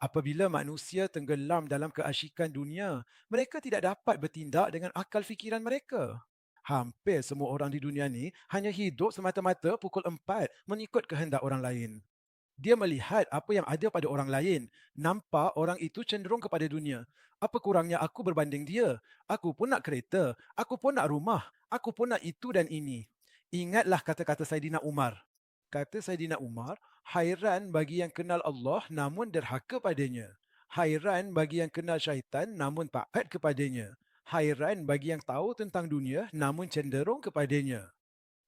Apabila manusia tenggelam dalam keasyikan dunia, mereka tidak dapat bertindak dengan akal fikiran mereka. Hampir semua orang di dunia ni hanya hidup semata-mata pukul 4 mengikut kehendak orang lain. Dia melihat apa yang ada pada orang lain, nampak orang itu cenderung kepada dunia. Apa kurangnya aku berbanding dia? Aku pun nak kereta, aku pun nak rumah, aku pun nak itu dan ini. Ingatlah kata-kata Saidina Umar. Kata Saidina Umar, hairan bagi yang kenal Allah namun derhaka padanya. Hairan bagi yang kenal syaitan namun taat kepadanya. Hairan bagi yang tahu tentang dunia namun cenderung kepadanya.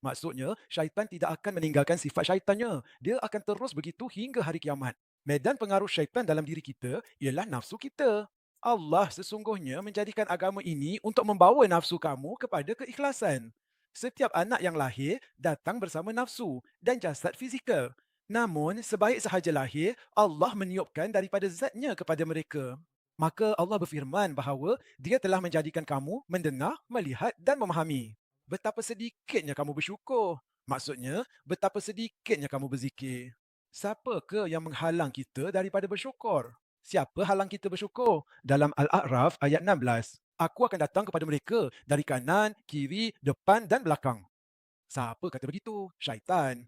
Maksudnya, syaitan tidak akan meninggalkan sifat syaitannya. Dia akan terus begitu hingga hari kiamat. Medan pengaruh syaitan dalam diri kita ialah nafsu kita. Allah sesungguhnya menjadikan agama ini untuk membawa nafsu kamu kepada keikhlasan. Setiap anak yang lahir datang bersama nafsu dan jasad fizikal. Namun, sebaik sahaja lahir, Allah meniupkan daripada zatnya kepada mereka. Maka Allah berfirman bahawa dia telah menjadikan kamu mendengar, melihat dan memahami. Betapa sedikitnya kamu bersyukur. Maksudnya, betapa sedikitnya kamu berzikir. Siapakah yang menghalang kita daripada bersyukur? Siapa halang kita bersyukur? Dalam Al-A'raf ayat 16. Aku akan datang kepada mereka dari kanan, kiri, depan dan belakang. Siapa kata begitu? Syaitan.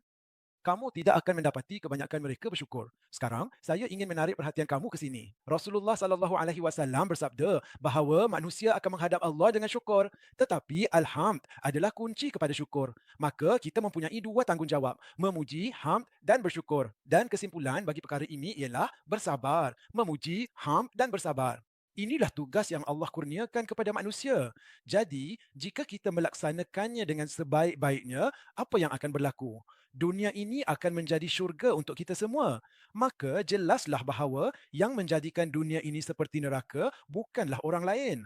Kamu tidak akan mendapati kebanyakan mereka bersyukur. Sekarang, saya ingin menarik perhatian kamu ke sini. Rasulullah SAW bersabda bahawa manusia akan menghadap Allah dengan syukur. Tetapi alhamd adalah kunci kepada syukur. Maka kita mempunyai dua tanggungjawab, memuji, hamd dan bersyukur. Dan kesimpulan bagi perkara ini ialah bersabar, memuji, hamd dan bersabar. Inilah tugas yang Allah kurniakan kepada manusia. Jadi, jika kita melaksanakannya dengan sebaik-baiknya, apa yang akan berlaku? Dunia ini akan menjadi syurga untuk kita semua. Maka jelaslah bahawa yang menjadikan dunia ini seperti neraka bukanlah orang lain,